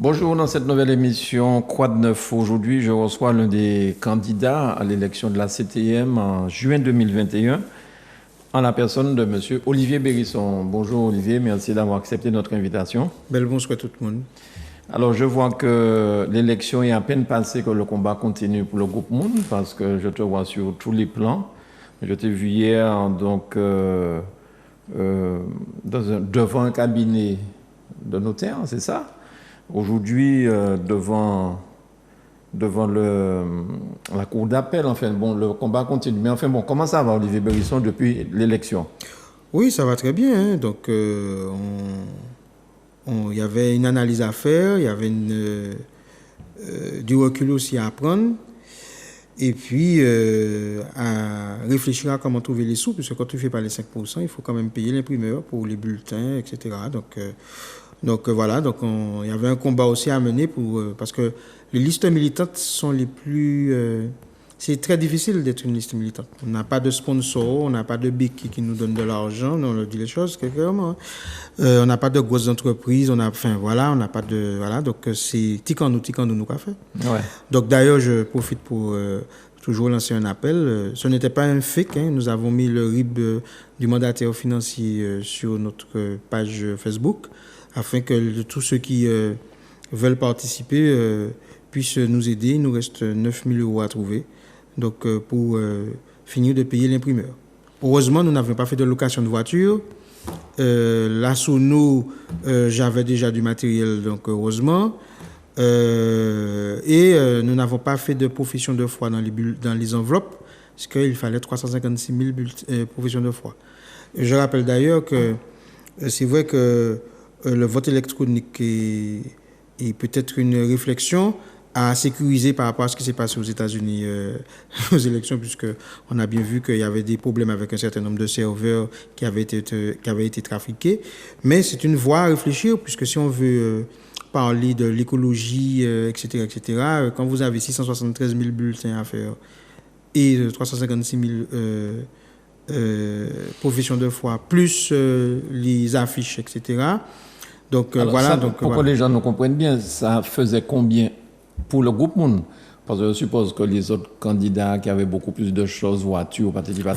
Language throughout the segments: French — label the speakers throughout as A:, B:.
A: Bonjour, dans cette nouvelle émission Quoi de neuf? Aujourd'hui, je reçois l'un des candidats à l'élection de la CTM en juin 2021, en la personne de M. Olivier Bérisson. Bonjour Olivier, merci d'avoir accepté notre invitation.
B: Bel bonsoir tout le monde.
A: Alors, je vois que l'élection est à peine passée, que le combat continue pour le groupe Monde, parce que je te vois sur tous les plans. Je t'ai vu hier, donc, devant un cabinet de notaire, c'est ça? Aujourd'hui, devant la cour d'appel, enfin, bon, le combat continue. Mais enfin, bon, comment ça va, Olivier Bérisson, depuis l'élection?
B: Oui, ça va très bien. Hein. Donc, il y avait une analyse à faire, il y avait du recul aussi à prendre. Et puis, à réfléchir à comment trouver les sous, puisque quand tu ne fais pas les 5%, il faut quand même payer l'imprimeur pour les bulletins, etc. Donc voilà, il y avait un combat aussi à mener parce que les listes militantes sont les plus... c'est très difficile d'être une liste militante. On n'a pas de sponsor, on n'a pas de BIC qui nous donne de l'argent, on leur dit les choses clairement. Hein. On n'a pas de grosses entreprises, on n'a pas de... Voilà, donc c'est ticant-nous nous qu'a fait.
A: Ouais.
B: Donc d'ailleurs, je profite pour toujours lancer un appel. Ce n'était pas un fake, hein. Nous avons mis le RIB du mandataire financier sur notre page Facebook, afin que tous ceux qui veulent participer puissent nous aider. Il nous reste 9 000 € à trouver pour finir de payer l'imprimeur. Heureusement, nous n'avons pas fait de location de voiture. Là, sous nous, j'avais déjà du matériel, donc heureusement. Nous n'avons pas fait de profession de foi dans les enveloppes, parce qu'il fallait 356 000 professions de foi. Je rappelle d'ailleurs que c'est vrai que le vote électronique est peut-être une réflexion à sécuriser par rapport à ce qui s'est passé aux États-Unis aux élections, puisqu'on a bien vu qu'il y avait des problèmes avec un certain nombre de serveurs qui avaient été trafiqués. Mais c'est une voie à réfléchir, puisque si on veut parler de l'écologie, etc., quand vous avez 673 000 bulletins à faire et 356 000 professions de foi, plus les affiches, etc., donc
A: alors,
B: voilà.
A: Pour que les gens nous comprennent bien, ça faisait combien pour le groupe Monde? Parce que je suppose que les autres candidats qui avaient beaucoup plus de choses, voitures,
B: propagande,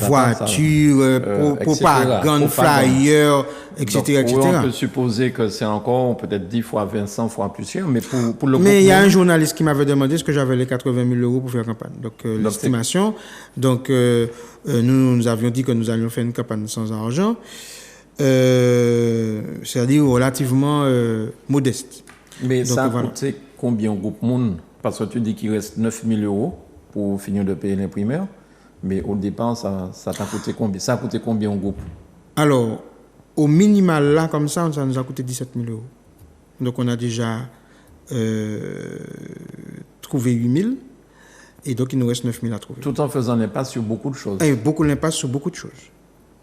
B: flyers, etc.
A: On peut supposer que c'est encore peut-être 10 fois, 20, 100 fois plus cher, mais pour le groupe.
B: Mais il y a un journaliste qui m'avait demandé est-ce que j'avais les 80 000 € pour faire campagne. Donc, l'estimation. Donc, nous avions dit que nous allions faire une campagne sans argent. C'est-à-dire relativement modeste.
A: Mais donc, ça a coûté combien au groupe Monde? Parce que tu dis qu'il reste 9 000 € pour finir de payer l'imprimeur, mais au départ, ça t'a coûté combien? Ça a coûté combien au groupe?
B: Alors, au minimal, là, comme ça nous a coûté 17 000 €. Donc, on a déjà trouvé 8 000, et donc il nous reste 9 000 à trouver.
A: Tout en faisant l'impasse sur beaucoup de choses.
B: Et l'impasse sur beaucoup de choses.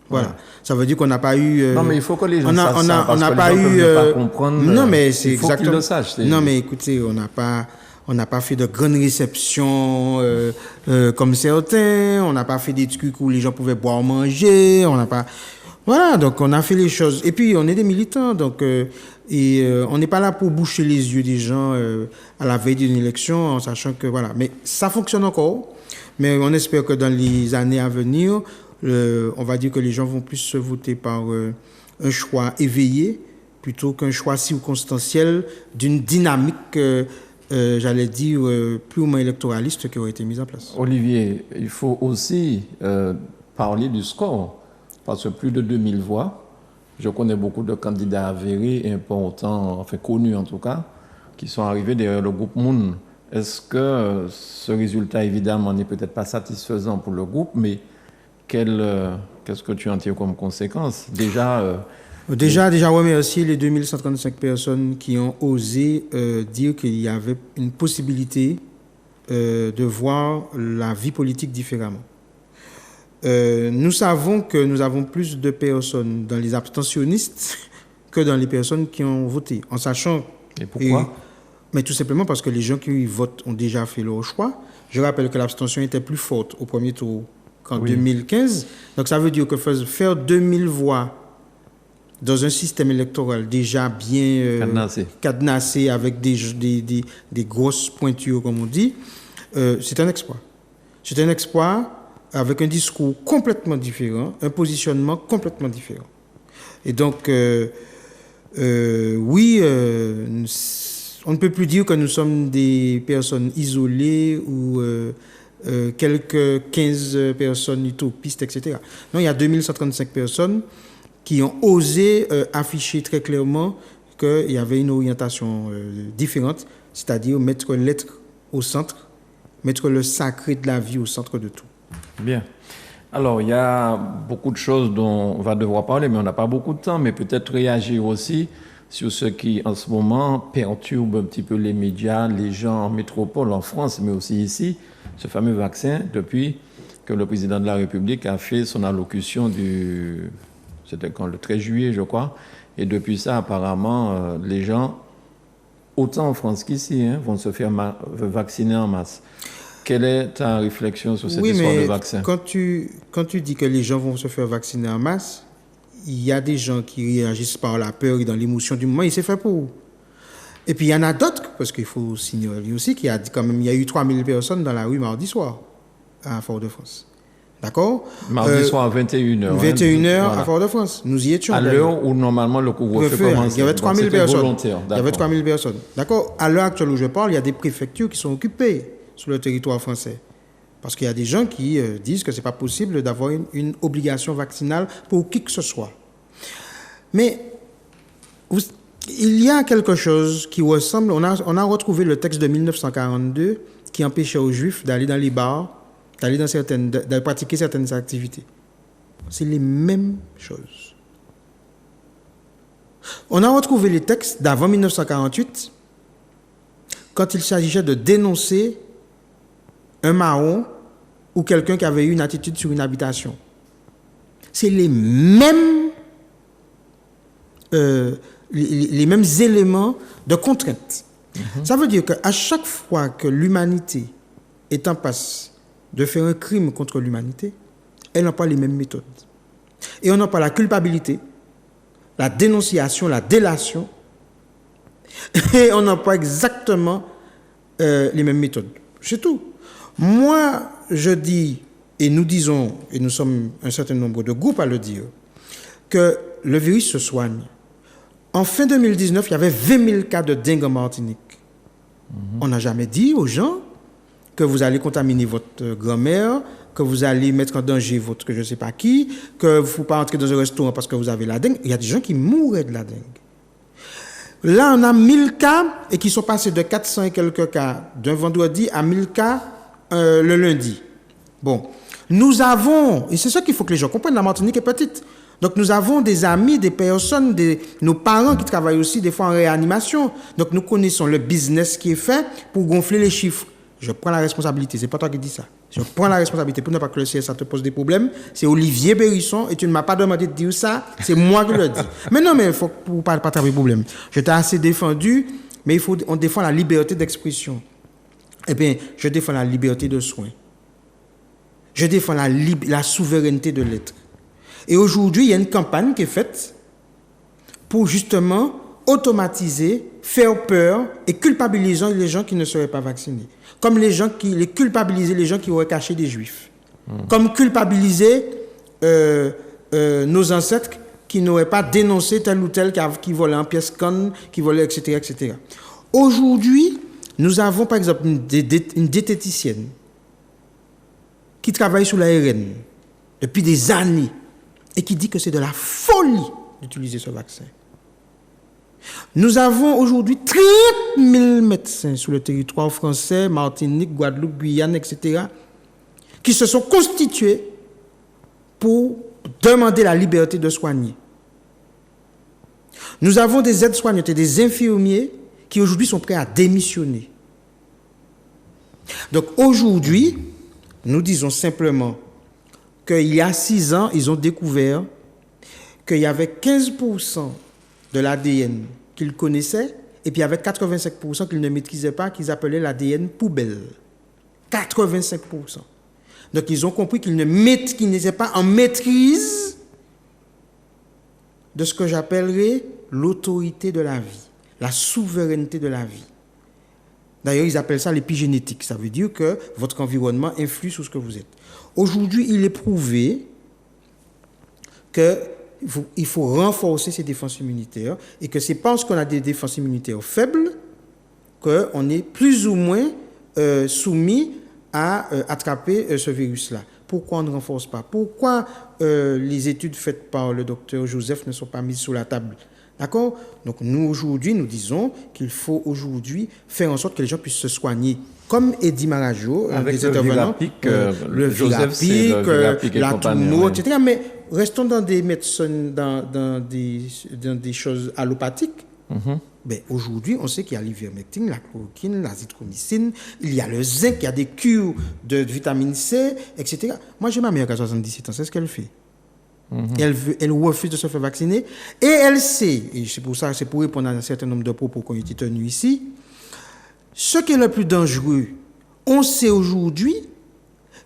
B: Voilà. Ouais. Ça veut dire qu'on n'a pas eu...
A: Non, mais il faut que les gens sachent ça,
B: on n'a pas eu...
A: pas comprendre.
B: Non, mais c'est
A: exactement... Il faut qu'ils le sachent.
B: Non, mais écoutez, on n'a pas fait de grandes réceptions comme certains. On n'a pas fait des trucs où les gens pouvaient boire, manger. On n'a pas... Voilà, donc on a fait les choses. Et puis, on est des militants, donc... on n'est pas là pour boucher les yeux des gens à la veille d'une élection, en sachant que... Voilà. Mais ça fonctionne encore. Mais on espère que dans les années à venir... on va dire que les gens vont plus se voter par un choix éveillé plutôt qu'un choix circonstanciel d'une dynamique, j'allais dire, purement électoraliste qui aurait été mise en place.
A: Olivier, il faut aussi parler du score, parce que plus de 2000 voix, je connais beaucoup de candidats avérés, importants, enfin connus en tout cas, qui sont arrivés derrière le groupe Monde. Est-ce que ce résultat, évidemment, n'est peut-être pas satisfaisant pour le groupe, mais qu'est-ce que tu en tires comme conséquence? Déjà,
B: remercier les 2135 personnes qui ont osé dire qu'il y avait une possibilité de voir la vie politique différemment. Nous savons que nous avons plus de personnes dans les abstentionnistes que dans les personnes qui ont voté, en sachant...
A: Et pourquoi?
B: Mais tout simplement parce que les gens qui votent ont déjà fait leur choix. Je rappelle que l'abstention était plus forte au premier tour qu'en 2015. Donc ça veut dire que faire 2000 voix dans un système électoral déjà bien cadenassé avec des grosses pointures, comme on dit, c'est un exploit. C'est un exploit avec un discours complètement différent, un positionnement complètement différent. Et donc, oui, on ne peut plus dire que nous sommes des personnes isolées ou quelques 15 personnes utopistes, etc. Non, il y a 2135 personnes qui ont osé afficher très clairement qu'il y avait une orientation différente, c'est-à-dire mettre l'être au centre, mettre le sacré de la vie au centre de tout.
A: Bien. Alors, il y a beaucoup de choses dont on va devoir parler, mais on n'a pas beaucoup de temps, mais peut-être réagir aussi sur ce qui, en ce moment, perturbe un petit peu les médias, les gens en métropole, en France, mais aussi ici, ce fameux vaccin, depuis que le président de la République a fait son allocution c'était quand, le 13 juillet, je crois, et depuis ça, apparemment, les gens, autant en France qu'ici, vont se faire vacciner en masse. Quelle est ta réflexion sur cette histoire de vaccin?
B: Quand tu dis que les gens vont se faire vacciner en masse, il y a des gens qui réagissent par la peur et dans l'émotion du moment, il s'est fait pour. Et puis il y en a d'autres, parce qu'il faut signaler aussi qu'il y a quand même, il y a eu 3000 personnes dans la rue mardi soir à Fort-de-France. D'accord?
A: Mardi soir à 21h.
B: 21h voilà. À Fort-de-France. Nous y étions.
A: À l'heure où normalement le couvre-feu commence.
B: Il y avait 3000 personnes. Il y avait 3000 personnes. D'accord? À l'heure actuelle où je parle, il y a des préfectures qui sont occupées sur le territoire français. Parce qu'il y a des gens qui disent que ce n'est pas possible d'avoir une obligation vaccinale pour qui que ce soit. Mais il y a quelque chose qui ressemble. On a retrouvé le texte de 1942 qui empêchait aux Juifs d'aller dans les bars, de pratiquer certaines activités. C'est les mêmes choses. On a retrouvé les textes d'avant 1948 quand il s'agissait de dénoncer un marron ou quelqu'un qui avait eu une attitude sur une habitation. C'est les mêmes éléments de contrainte. Ça veut dire qu'à chaque fois que l'humanité est en passe de faire un crime contre l'humanité, elle n'a pas les mêmes méthodes. Et on n'a pas la culpabilité, la dénonciation, la délation, et on n'a pas exactement les mêmes méthodes. C'est tout. Moi, je dis, et nous disons, et nous sommes un certain nombre de groupes à le dire, que le virus se soigne. En fin 2019, il y avait 20 000 cas de dengue en Martinique. On n'a jamais dit aux gens que vous allez contaminer votre grand-mère, que vous allez mettre en danger votre je ne sais pas qui, que vous ne pouvez pas entrer dans un restaurant parce que vous avez la dengue. Il y a des gens qui mourraient de la dengue. Là, on a 1000 cas et qui sont passés de 400 et quelques cas d'un vendredi à 1000 cas le lundi. Bon, nous avons, et c'est ça qu'il faut que les gens comprennent, la Martinique est petite. Donc nous avons des amis, des personnes, nos parents qui travaillent aussi des fois en réanimation. Donc nous connaissons le business qui est fait pour gonfler les chiffres. Je prends la responsabilité, c'est pas toi qui dis ça. Je prends la responsabilité pour ne pas que le CSA te pose des problèmes. C'est Olivier Bérisson et tu ne m'as pas demandé de dire ça, c'est moi qui le dis. Mais non, mais il faut pas t'avoir de problème. Je t'ai assez défendu, mais on défend la liberté d'expression. Eh bien, je défends la liberté de soins. Je défends la souveraineté de l'être. Et aujourd'hui, il y a une campagne qui est faite pour justement automatiser, faire peur et culpabiliser les gens qui ne seraient pas vaccinés. Comme culpabiliser les gens qui auraient caché des juifs. Comme culpabiliser nos ancêtres qui n'auraient pas dénoncé tel ou tel qui volait en pièces connes, qui volait, etc., etc. Aujourd'hui, nous avons par exemple une diététicienne qui travaille sous l'ARN depuis des années et qui dit que c'est de la folie d'utiliser ce vaccin. Nous avons aujourd'hui 30 000 médecins sur le territoire français, Martinique, Guadeloupe, Guyane, etc., qui se sont constitués pour demander la liberté de soigner. Nous avons des aides-soignantes et des infirmiers qui aujourd'hui sont prêts à démissionner. Donc aujourd'hui, nous disons simplement qu'il y a 6 ans, ils ont découvert qu'il y avait 15% de l'ADN qu'ils connaissaient et puis il y avait 85% qu'ils ne maîtrisaient pas, qu'ils appelaient l'ADN poubelle. 85%. Donc ils ont compris qu'ils n'étaient pas en maîtrise de ce que j'appellerais l'autorité de la vie, la souveraineté de la vie. D'ailleurs, ils appellent ça l'épigénétique. Ça veut dire que votre environnement influe sur ce que vous êtes. Aujourd'hui, il est prouvé qu'il faut renforcer ces défenses immunitaires et que c'est parce qu'on a des défenses immunitaires faibles qu'on est plus ou moins soumis à attraper ce virus-là. Pourquoi on ne renforce pas? Pourquoi les études faites par le docteur Joseph ne sont pas mises sur la table? D'accord? Donc nous, aujourd'hui, nous disons qu'il faut aujourd'hui faire en sorte que les gens puissent se soigner. Comme Eddy Marajo,
A: avec le Virapic,
B: le Virapic, la Touno, etc. Mais restons dans des médecines, dans des choses allopathiques. Ben, aujourd'hui, on sait qu'il y a l'ivermectine, la chloroquine, l'azithromycine, il y a le zinc, il y a des cures de vitamine C, etc. Moi, j'ai ma mère qui a 77 ans, c'est ce qu'elle fait. Elle refuse de se faire vacciner et elle sait, et c'est pour ça, c'est pour répondre à un certain nombre de propos qui ont été tenus ici, ce qui est le plus dangereux. On sait aujourd'hui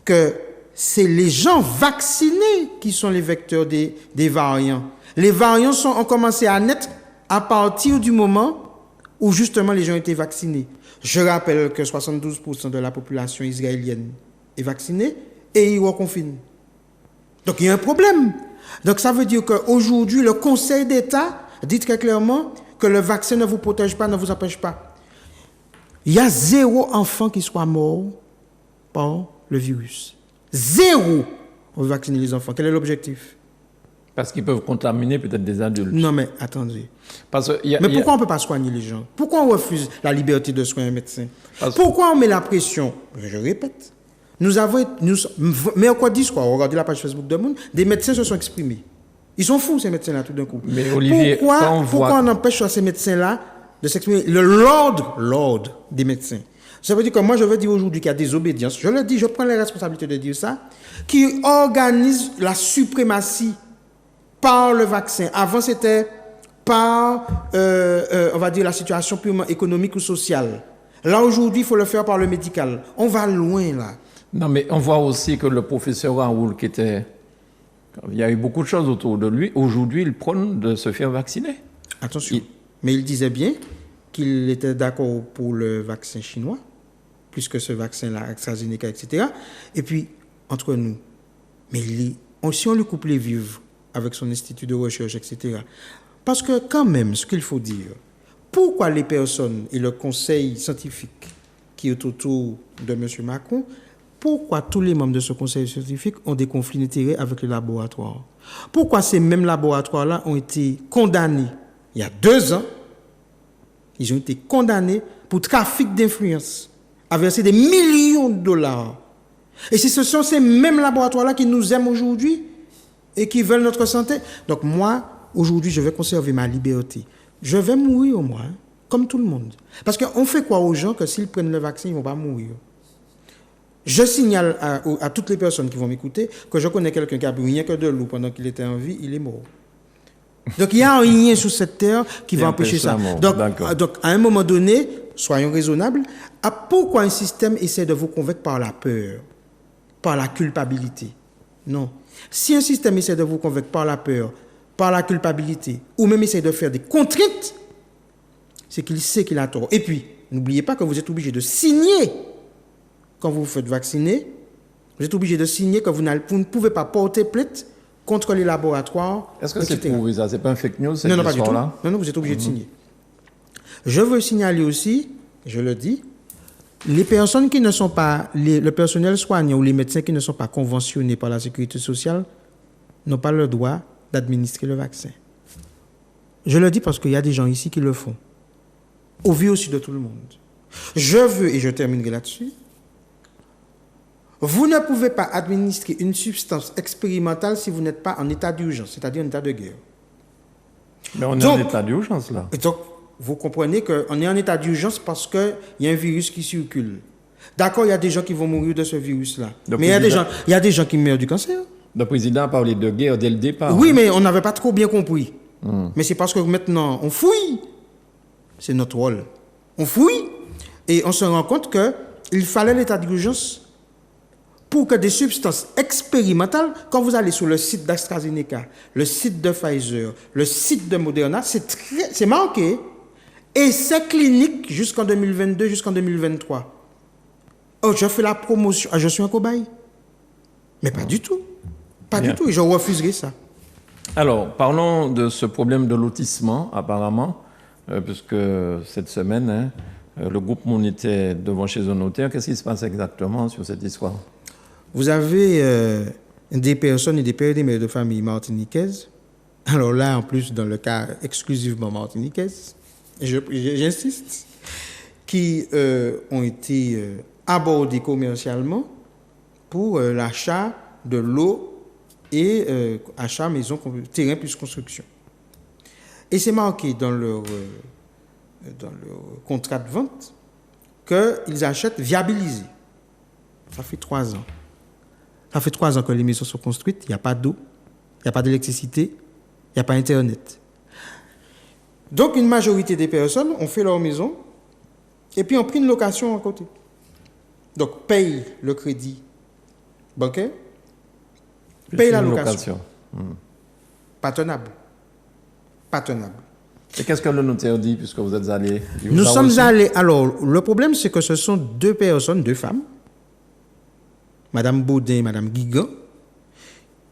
B: que c'est les gens vaccinés qui sont les vecteurs des variants. Les variants ont commencé à naître à partir du moment où justement les gens étaient vaccinés. Je rappelle que 72% de la population israélienne est vaccinée et ils reconfinent. Donc il y a un problème. Donc ça veut dire qu'aujourd'hui, le Conseil d'État dit très clairement que le vaccin ne vous protège pas, ne vous empêche pas. Il y a 0 enfant qui soit mort par le virus. 0. On veut vacciner les enfants. Quel est l'objectif?
A: Parce qu'ils peuvent contaminer peut-être des adultes.
B: Non, mais attendez.
A: Mais
B: pourquoi on ne peut pas soigner les gens? Pourquoi on refuse la liberté de soigner un médecin? Pourquoi on met la pression? Je répète. Mercredi soir, regardez la page Facebook de Monde, des médecins se sont exprimés. Ils sont fous, ces médecins-là, tout d'un coup.
A: Mais Olivier,
B: pourquoi on empêche ces médecins-là de s'exprimer? L'ordre des médecins. Ça veut dire que moi, je veux dire aujourd'hui qu'il y a des obédiences. Je le dis, je prends les responsabilités de dire ça, qui organisent la suprématie par le vaccin. Avant, c'était par, on va dire, la situation purement économique ou sociale. Là, aujourd'hui, il faut le faire par le médical. On va loin, là.
A: Non, mais on voit aussi que le professeur Raoul, il y a eu beaucoup de choses autour de lui. Aujourd'hui, il prône de se faire vacciner.
B: Attention. Mais il disait bien qu'il était d'accord pour le vaccin chinois, plus que ce vaccin-là, AstraZeneca, etc. Et puis, entre nous, mais si on lui coupe les vivres avec son institut de recherche, etc. Parce que quand même, ce qu'il faut dire, pourquoi les personnes et le conseil scientifique qui est autour de M. Macron, pourquoi tous les membres de ce conseil scientifique ont des conflits d'intérêts avec les laboratoires? Pourquoi ces mêmes laboratoires-là ont été condamnés il y a 2 ans? Ils ont été condamnés pour trafic d'influence, à verser des millions de dollars. Et ce sont ces mêmes laboratoires-là qui nous aiment aujourd'hui et qui veulent notre santé. Donc moi, aujourd'hui, je vais conserver ma liberté. Je vais mourir, moi, comme tout le monde. Parce qu'on fait quoi aux gens que s'ils prennent le vaccin, ils ne vont pas mourir? Je signale à toutes les personnes qui vont m'écouter que je connais quelqu'un qui a bu rien que de l'eau pendant qu'il était en vie, il est mort. Donc il n'y a rien sur cette terre qui va empêcher ça. Donc à un moment donné, soyons raisonnables. Pourquoi un système essaie de vous convaincre par la peur, par la culpabilité? Non. Si un système essaie de vous convaincre par la peur, par la culpabilité, ou même essaie de faire des contraintes, c'est qu'il sait qu'il a tort. Et puis, n'oubliez pas que vous êtes obligé de signer quand vous vous faites vacciner. Vous êtes obligé de signer que vous ne pouvez pas porter plainte contre les laboratoires.
A: Est-ce que c'est prouvé ça? C'est pas un fake news?
B: Non, pas du tout. Non, vous êtes obligé de signer. Je veux signaler aussi, je le dis, les personnes qui ne sont pas, le personnel soignant ou les médecins qui ne sont pas conventionnés par la sécurité sociale n'ont pas le droit d'administrer le vaccin. Je le dis parce qu'il y a des gens ici qui le font, au vu aussi de tout le monde. Je veux, et je terminerai là-dessus, vous ne pouvez pas administrer une substance expérimentale si vous n'êtes pas en état d'urgence, c'est-à-dire en état de guerre.
A: Mais on est en état d'urgence, là.
B: Et donc, vous comprenez qu'on est en état d'urgence parce qu'il y a un virus qui circule. D'accord, il y a des gens qui vont mourir de ce virus-là. Mais il y a des gens qui meurent du cancer.
A: Le président a parlé de guerre dès le départ.
B: Oui, mais on n'avait pas trop bien compris. Mais c'est parce que maintenant, on fouille. C'est notre rôle. On fouille et on se rend compte qu'il fallait l'état d'urgence pour que des substances expérimentales, quand vous allez sur le site d'AstraZeneca, le site de Pfizer, le site de Moderna, c'est marqué essais cliniques jusqu'en 2022, jusqu'en 2023. Oh, je fais la promotion. Ah, je suis un cobaye. Mais pas du tout. Pas du tout. Et je refuserai ça.
A: Alors, parlons de ce problème de lotissement, apparemment, puisque cette semaine, le groupe Moun était devant chez un notaire. Qu'est-ce qui se passe exactement sur cette histoire?
B: Vous avez des personnes et des pères et des mères de famille martiniquaises. Alors là, en plus, dans le cas exclusivement martiniquaise, j'insiste, qui ont été abordés commercialement pour l'achat de l'eau et achat maison, terrain plus construction. Et c'est marqué dans leur contrat de vente qu'ils achètent viabilisé. Ça fait 3 ans. Ça fait 3 ans que les maisons sont construites, il n'y a pas d'eau, il n'y a pas d'électricité, il n'y a pas Internet. Donc une majorité des personnes ont fait leur maison et puis ont pris une location à côté. Donc paye le crédit bancaire, paye la location. Pas tenable. Pas tenable.
A: Et qu'est-ce que le notaire dit puisque vous êtes allés?
B: Nous sommes allés. Alors, le problème, c'est que ce sont 2 personnes, 2 femmes, Madame Baudin et Madame Guigan,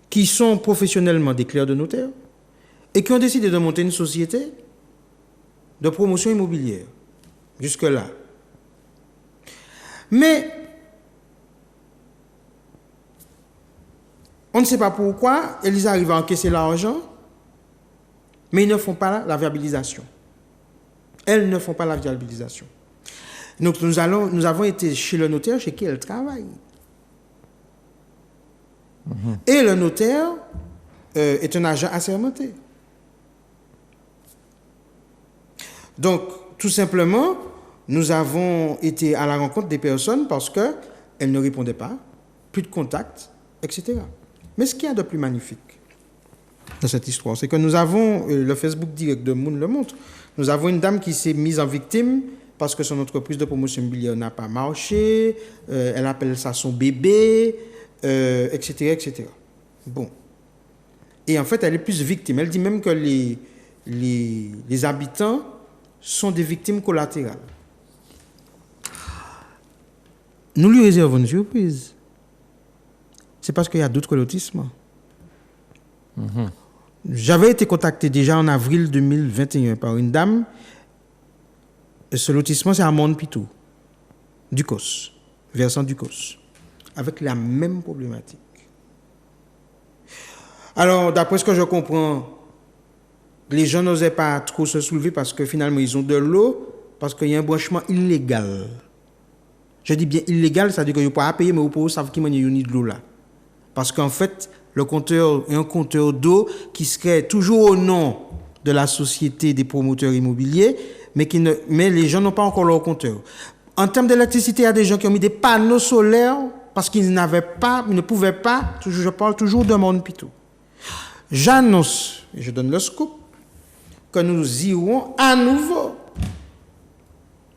B: qui sont professionnellement des clercs de notaire et qui ont décidé de monter une société de promotion immobilière. Jusque-là. Mais on ne sait pas pourquoi, ils arrivent à encaisser l'argent, mais ils ne font pas la viabilisation. Elles ne font pas la viabilisation. Donc nous avons été chez le notaire chez qui elles travaillent. Et le notaire est un agent assermenté. Donc, tout simplement, nous avons été à la rencontre des personnes parce qu'elles ne répondaient pas, plus de contact, etc. Mais ce qu'il y a de plus magnifique dans cette histoire, c'est que nous avons, le Facebook direct de Moun le montre, nous avons une dame qui s'est mise en victime parce que son entreprise de promotion immobilière n'a pas marché, elle appelle ça son bébé, etc., etc. Bon. Et en fait, elle est plus victime. Elle dit même que les habitants sont des victimes collatérales. Nous lui réservons une surprise. C'est parce qu'il y a d'autres lotissements. J'avais été contacté déjà en avril 2021 par une dame. Ce lotissement, c'est à Monde-Pitou, Ducos, versant Ducos, avec la même problématique. Alors, d'après ce que je comprends, les gens n'osaient pas trop se soulever parce que finalement, ils ont de l'eau, parce qu'il y a un branchement illégal. Je dis bien illégal, c'est-à-dire que vous ne pouvez pas payer, mais vous pouvez savoir qu'il y a de l'eau là. Parce qu'en fait, le compteur est un compteur d'eau qui serait toujours au nom de la société des promoteurs immobiliers, mais les gens n'ont pas encore leur compteur. En termes d'électricité, il y a des gens qui ont mis des panneaux solaires parce qu'ils ne pouvaient pas, je parle toujours de Monde-Pitou. J'annonce, et je donne le scoop, que nous irons à nouveau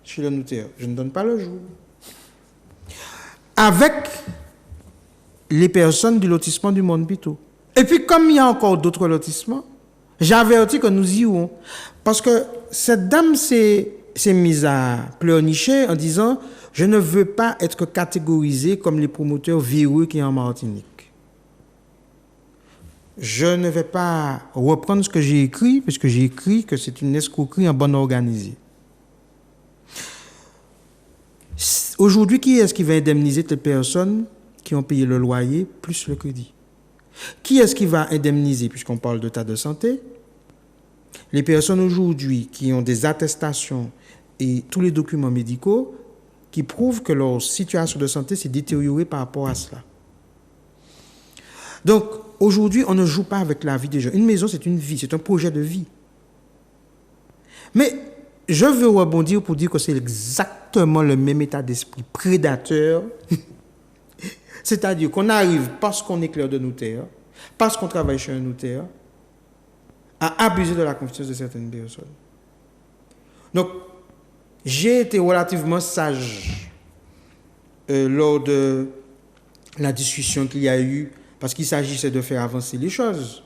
B: chez le notaire. Je ne donne pas le jour. Avec les personnes du lotissement du Monde-Pitou. Et puis, comme il y a encore d'autres lotissements, j'avertis que nous irons. Parce que cette dame s'est mise à pleurnicher en disant « Je ne veux pas être catégorisé comme les promoteurs véreux qui sont en Martinique. » Je ne vais pas reprendre ce que j'ai écrit, puisque j'ai écrit que c'est une escroquerie en bonne organisée. Aujourd'hui, qui est-ce qui va indemniser les personnes qui ont payé le loyer plus le crédit? Qui est-ce qui va indemniser, puisqu'on parle d'état de santé? Les personnes aujourd'hui qui ont des attestations et tous les documents médicaux qui prouvent que leur situation de santé s'est détériorée par rapport à cela. Donc, aujourd'hui, on ne joue pas avec la vie des gens. Une maison, c'est une vie, c'est un projet de vie. Mais je veux rebondir pour dire que c'est exactement le même état d'esprit prédateur. C'est-à-dire qu'on arrive, parce qu'on est clerc de notaire, parce qu'on travaille chez un notaire, à abuser de la confiance de certaines personnes. Donc, j'ai été relativement sage lors de la discussion qu'il y a eu, parce qu'il s'agissait de faire avancer les choses.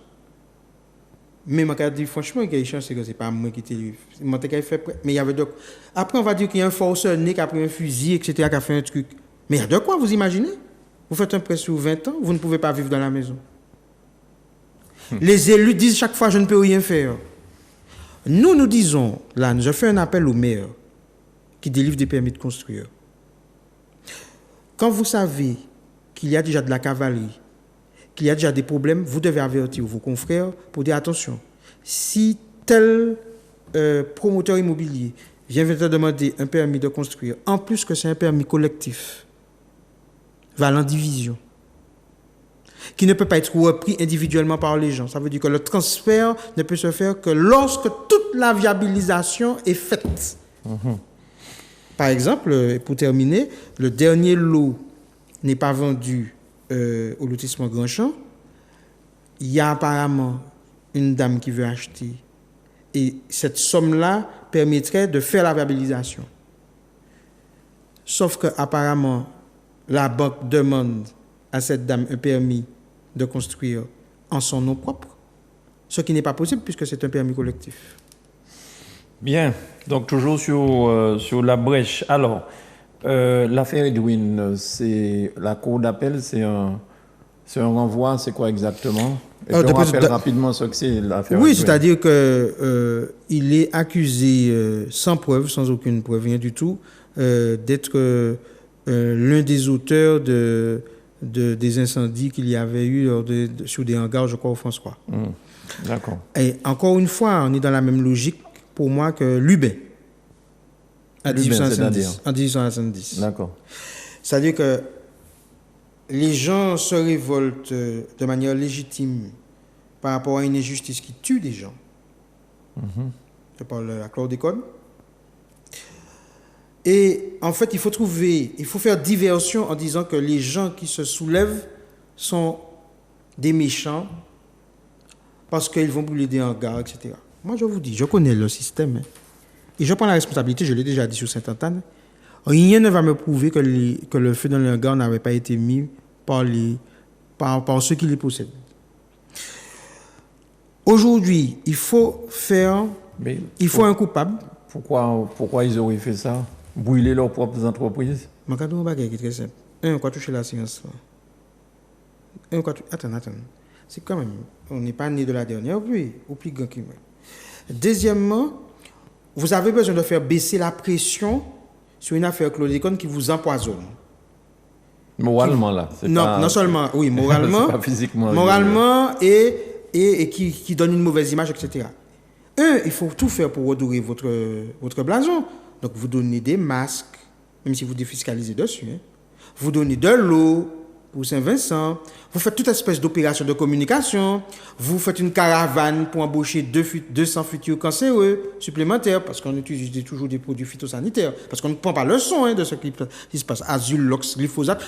B: Mais je me dis franchement, c'est que ce n'est pas moi qui t'ai fait. Mais il y avait de... Après, on va dire qu'il y a un forceur né qui a pris un fusil, etc., qui a fait un truc. Mais il y a de quoi, vous imaginez? Vous faites un prêt sur 20 ans, vous ne pouvez pas vivre dans la maison. Les élus disent chaque fois, je ne peux rien faire. Nous disons, là, je fais un appel aux maires qui délivrent des permis de construire. Quand vous savez qu'il y a déjà de la cavalerie, qu'il y a déjà des problèmes, vous devez avertir vos confrères pour dire attention, si tel promoteur immobilier vient te demander un permis de construire, en plus que c'est un permis collectif, valant division, qui ne peut pas être repris individuellement par les gens. Ça veut dire que le transfert ne peut se faire que lorsque toute la viabilisation est faite. Par exemple, pour terminer, le dernier lot n'est pas vendu au lotissement Grandchamp. Il y a apparemment une dame qui veut acheter. Et cette somme-là permettrait de faire la viabilisation. Sauf qu'apparemment, la banque demande à cette dame un permis de construire en son nom propre, ce qui n'est pas possible puisque c'est un permis collectif.
A: Bien, donc toujours sur la brèche. Alors, l'affaire Edwin, c'est la cour d'appel, c'est un renvoi, c'est quoi exactement? Et puis on rappelle rapidement ce que c'est l'affaire
B: Oui,
A: Edwin.
B: c'est-à-dire qu'il est accusé sans preuve, sans aucune preuve, rien du tout, d'être l'un des auteurs des incendies qu'il y avait eu sur des hangars, je crois, au François.
A: D'accord.
B: Et encore une fois, on est dans la même logique pour moi que Lubin, en 1870.
A: D'accord.
B: C'est-à-dire que les gens se révoltent de manière légitime par rapport à une injustice qui tue des gens. Je parle de la chlordécone. Et en fait, il faut faire diversion en disant que les gens qui se soulèvent sont des méchants parce qu'ils vont brûler des hangars, etc. Moi, je vous dis, je connais le système. Et je prends la responsabilité, je l'ai déjà dit sur Saint-Antoine. Rien ne va me prouver que le feu dans le hangar n'avait pas été mis par ceux qui les possèdent. Aujourd'hui, il faut un coupable.
A: Pourquoi ils auraient fait ça? Brûler leurs propres entreprises?
B: Je vais vous dire un qui est très simple. On va toucher la science. Attends. C'est quand même, on n'est pas né de la dernière pluie, au plus grand qui meurt. Deuxièmement, vous avez besoin de faire baisser la pression sur une affaire chlordécone qui vous empoisonne.
A: Moralement, là.
B: Non seulement, oui, moralement.
A: Pas physiquement.
B: Moralement et qui donne une mauvaise image, etc. Il faut tout faire pour redorer votre blason. Donc, vous donnez des masques, même si vous défiscalisez dessus. Vous donnez de l'eau pour Saint-Vincent. Vous faites toute espèce d'opération de communication. Vous faites une caravane pour embaucher 200 futurs cancéreux supplémentaires parce qu'on utilise toujours des produits phytosanitaires. Parce qu'on ne prend pas le son de ce qui se passe. Azulox, glyphosate.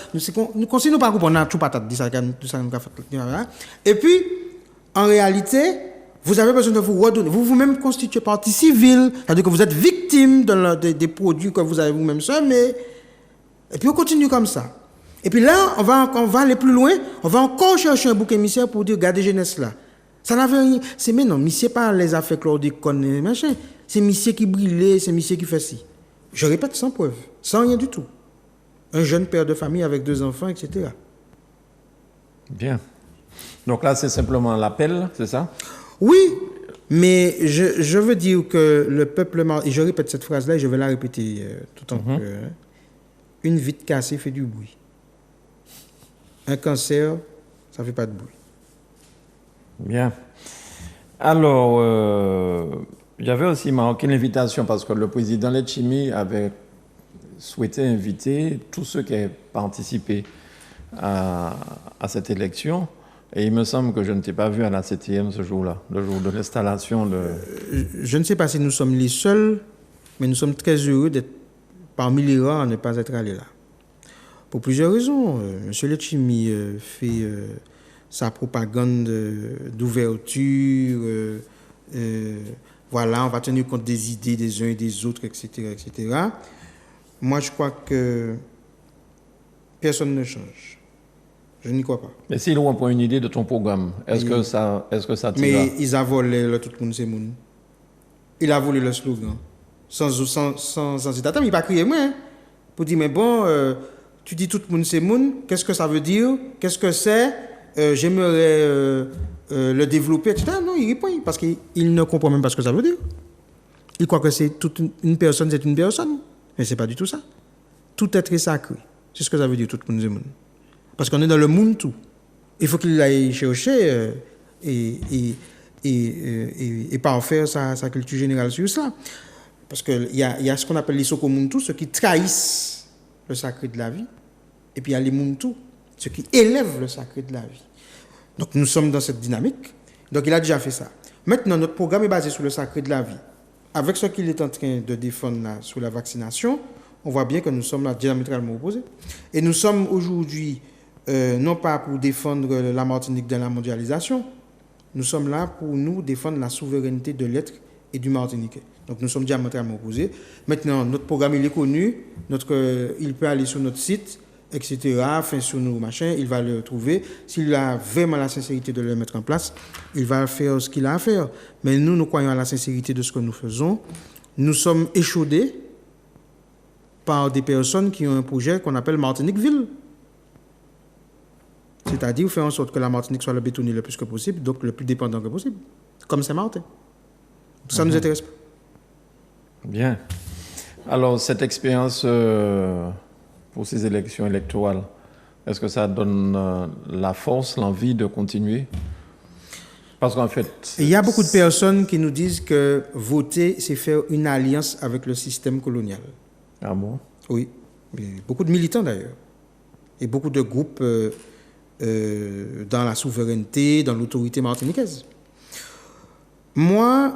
B: Nous conseillons pas qu'on a tout patate. Et puis, en réalité, vous avez besoin de vous redonner. Vous-même constituez partie civile. C'est-à-dire que vous êtes victime des produits que vous avez vous-même semés. Et puis, on continue comme ça. Et puis là, on va aller plus loin. On va encore chercher un bouc émissaire pour dire, regardez jeunesse là. Ça n'avait rien. Mais non, mais c'est pas les affaires chlordécone, machin. C'est monsieur qui brûlait, c'est monsieur qui fait ci. Je répète, sans preuve. Sans rien du tout. Un jeune père de famille avec 2 enfants, etc.
A: Bien. Donc là, c'est simplement l'appel, c'est ça?
B: Oui, mais je veux dire que le peuple... Et je répète cette phrase-là et je vais la répéter tout en peu. Une vitre cassée fait du bruit. Un cancer, ça ne fait pas de bruit.
A: Bien. Alors, j'avais aussi marqué l'invitation parce que le président Letchimy avait souhaité inviter tous ceux qui avaient participé à cette élection. Et il me semble que je ne t'ai pas vu à la 7e ce jour-là, le jour de l'installation de...
B: Je ne sais pas si nous sommes les seuls, mais nous sommes très heureux d'être parmi les rares à ne pas être allés là. Pour plusieurs raisons. M. Letchimy fait sa propagande d'ouverture. Voilà, on va tenir compte des idées des uns et des autres, etc., etc. Moi, je crois que personne ne change. Je n'y crois pas.
A: Mais s'ils ont pas une idée de ton programme, est-ce que ça t'ira?
B: Mais ils ont volé le tout le monde, c'est moun. Il a volé le slogan. Sans état. Il n'a pas crié, moi. Hein, pour dire, mais bon, tu dis tout le monde, c'est moun. Qu'est-ce que ça veut dire? Qu'est-ce que c'est? J'aimerais le développer, etc. Non, il répond. Parce qu'il ne comprend même pas ce que ça veut dire. Il croit que c'est toute une personne, c'est une personne. Mais ce n'est pas du tout ça. Tout être est sacré. C'est ce que ça veut dire, tout le monde, c'est moun. Parce qu'on est dans le monde tout. Il faut qu'il aille chercher et pas en faire sa culture générale sur ça. Parce qu'il y a ce qu'on appelle les sokomuntu, ceux qui trahissent le sacré de la vie. Et puis il y a les muntu, ceux qui élèvent le sacré de la vie. Donc nous sommes dans cette dynamique. Donc il a déjà fait ça. Maintenant, notre programme est basé sur le sacré de la vie. Avec ce qu'il est en train de défendre là, sur la vaccination, on voit bien que nous sommes là diamétralement opposés. Et nous sommes aujourd'hui, non pas pour défendre la Martinique dans la mondialisation, nous sommes là pour nous défendre la souveraineté de l'être et du Martiniquais. Donc nous sommes diamétralement opposés. Maintenant, notre programme il est connu, il peut aller sur notre site, etc., enfin sur nos machins, il va le trouver. S'il a vraiment la sincérité de le mettre en place, il va faire ce qu'il a à faire. Mais nous croyons à la sincérité de ce que nous faisons. Nous sommes échaudés par des personnes qui ont un projet qu'on appelle Martinique-Ville. C'est-à-dire faire en sorte que la Martinique soit le bétonnier le plus que possible, donc le plus dépendant que possible, comme Saint-Martin. Ça ne nous intéresse pas.
A: Bien. Alors, cette expérience pour ces élections électorales, est-ce que ça donne la force, l'envie de continuer? Parce qu'en fait...
B: Il y a beaucoup de personnes qui nous disent que voter, c'est faire une alliance avec le système colonial.
A: Ah bon?
B: Oui. Beaucoup de militants d'ailleurs. Et beaucoup de groupes dans la souveraineté, dans l'autorité martiniquaise. Moi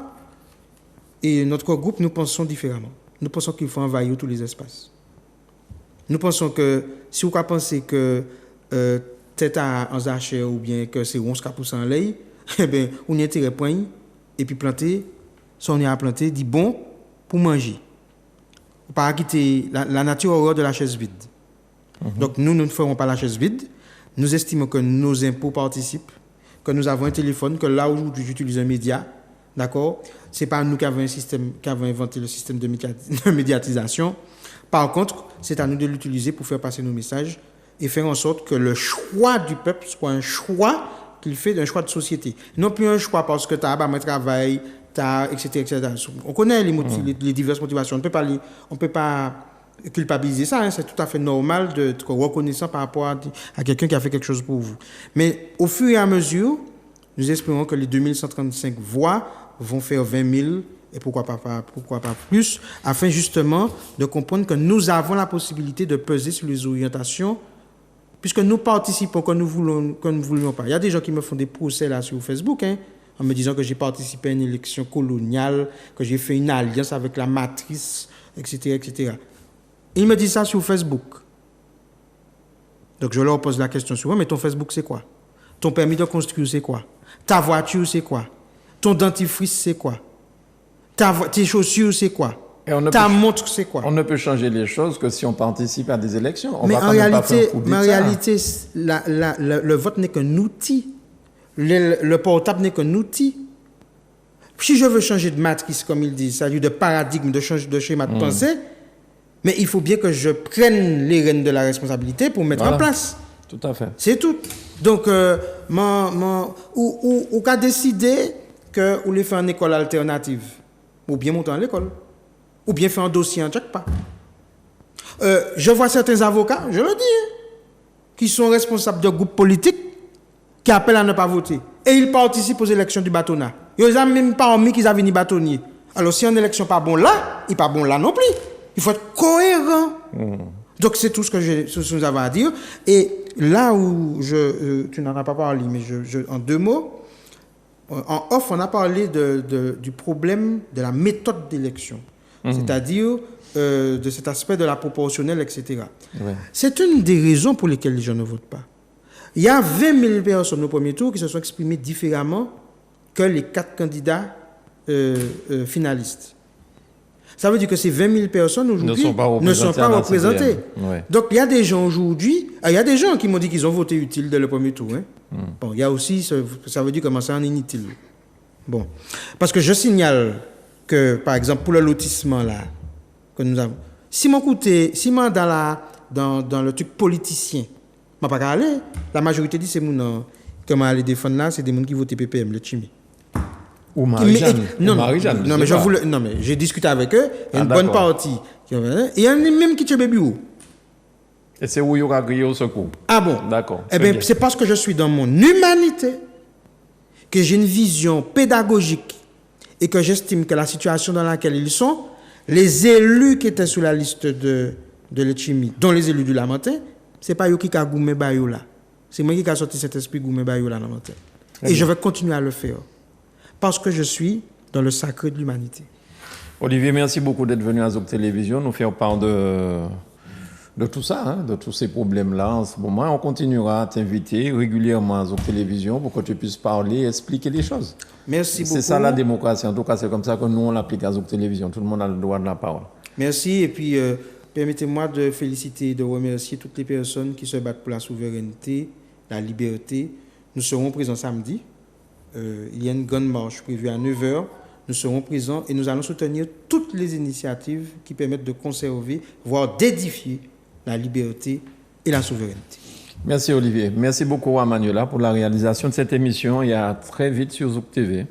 B: et notre groupe, nous pensons différemment. Nous pensons qu'il faut envahir tous les espaces. Nous pensons que si vous pensez que tête à un zachet ou bien que c'est 11% en lait, eh bien, on y a tiré point et puis planter, si on y a planté, dit bon pour manger. Pas quitter la nature horreur de la chaise vide. Donc nous ne ferons pas la chaise vide. Nous estimons que nos impôts participent, que nous avons un téléphone, que là aujourd'hui j'utilise un média, d'accord? C'est pas nous qui avons inventé le système de médiatisation. Par contre, c'est à nous de l'utiliser pour faire passer nos messages et faire en sorte que le choix du peuple soit un choix qu'il fait d'un choix de société. Non plus un choix parce que tu as un travail, etc. On connaît les diverses motivations. On peut pas culpabiliser ça. Hein. C'est tout à fait normal d'être reconnaissant par rapport à quelqu'un qui a fait quelque chose pour vous. Mais au fur et à mesure, nous espérons que les 2135 voix vont faire 20 000 et pourquoi pas plus, afin justement de comprendre que nous avons la possibilité de peser sur les orientations, puisque nous participons que nous voulions pas. Il y a des gens qui me font des procès là sur Facebook, hein, en me disant que j'ai participé à une élection coloniale, que j'ai fait une alliance avec la matrice, etc., etc. Ils me disent ça sur Facebook. Donc je leur pose la question souvent, mais ton Facebook c'est quoi? Ton permis de construire c'est quoi? Ta voiture c'est quoi? Ton dentifrice c'est quoi? Tes chaussures c'est quoi? Ta montre c'est quoi?
A: On ne peut changer les choses que si on participe à des élections.
B: Mais en réalité, le vote n'est qu'un outil. Le portable n'est qu'un outil. Si je veux changer de matrice, comme il dit, c'est-à-dire de paradigme, de changer de schéma de pensée, mais il faut bien que je prenne les rênes de la responsabilité pour mettre en place.
A: Tout à fait.
B: C'est tout. Donc, ou qu'a décidé que vous voulez faire une école alternative, ou bien monter à l'école, ou bien faire un dossier en check pas. Je vois certains avocats, je le dis, hein, qui sont responsables de groupes politiques qui appellent à ne pas voter. Et ils participent aux élections du bâtonnat. Ils n'ont même pas admis qu'ils avaient ni bâtonnier. Alors, si une élection pas bon là, il n'est pas bon là non plus. Il faut être cohérent. Donc, c'est tout ce que nous avons à dire. Et là où tu n'en as pas parlé, mais en deux mots, en off, on a parlé du problème de la méthode d'élection. C'est-à-dire de cet aspect de la proportionnelle, etc. Ouais. C'est une des raisons pour lesquelles les gens ne votent pas. Il y a 20 000 personnes au premier tour qui se sont exprimées différemment que les 4 candidats finalistes. Ça veut dire que ces 20 000 personnes aujourd'hui ne sont pas représentées.
A: Ouais.
B: Donc, il y a des gens aujourd'hui, il y a des gens qui m'ont dit qu'ils ont voté utile dès le premier tour. Hein. Bon, il y a aussi, ça veut dire comment ça en inutile. Bon, parce que je signale que, par exemple, pour le lotissement là, que nous avons, si moi dans le truc politicien, je ne vais pas aller, la majorité dit c'est mon comment aller défendre là, c'est des gens qui votent PPM, le Chimi.
A: Ou Marie-Jeanne.
B: Non, mais j'ai discuté avec eux, il y a une bonne partie. Il y en a même qui te bébé où.
A: Et c'est où il y aura grillé au secours.
B: Ah bon?
A: D'accord.
B: Eh bien, c'est parce que je suis dans mon humanité que j'ai une vision pédagogique et que j'estime que la situation dans laquelle ils sont, les élus qui étaient sur la liste de l'Etchimi, dont les élus du Lamentin, c'est pas eux qui ont goumé bayou là. C'est moi qui ai sorti cet esprit goumé bayou là dans la Lamentin. Et je vais continuer à le faire. Parce que je suis dans le sacré de l'humanité.
A: Olivier, merci beaucoup d'être venu à Zouk Télévision, nous faire part de tout ça, hein, de tous ces problèmes-là en ce moment. On continuera à t'inviter régulièrement à Zouk Télévision pour que tu puisses parler et expliquer les choses.
B: Merci beaucoup.
A: C'est ça la démocratie. En tout cas, c'est comme ça que nous, on l'applique à Zouk Télévision. Tout le monde a le droit de la parole.
B: Merci. Et puis, permettez-moi de féliciter et de remercier toutes les personnes qui se battent pour la souveraineté, la liberté. Nous serons présents samedi. Il y a une grande marche prévue à 9h. Nous serons présents et nous allons soutenir toutes les initiatives qui permettent de conserver, voire d'édifier la liberté et la souveraineté.
A: Merci Olivier. Merci beaucoup à Manuela pour la réalisation de cette émission et à très vite sur Zouk TV.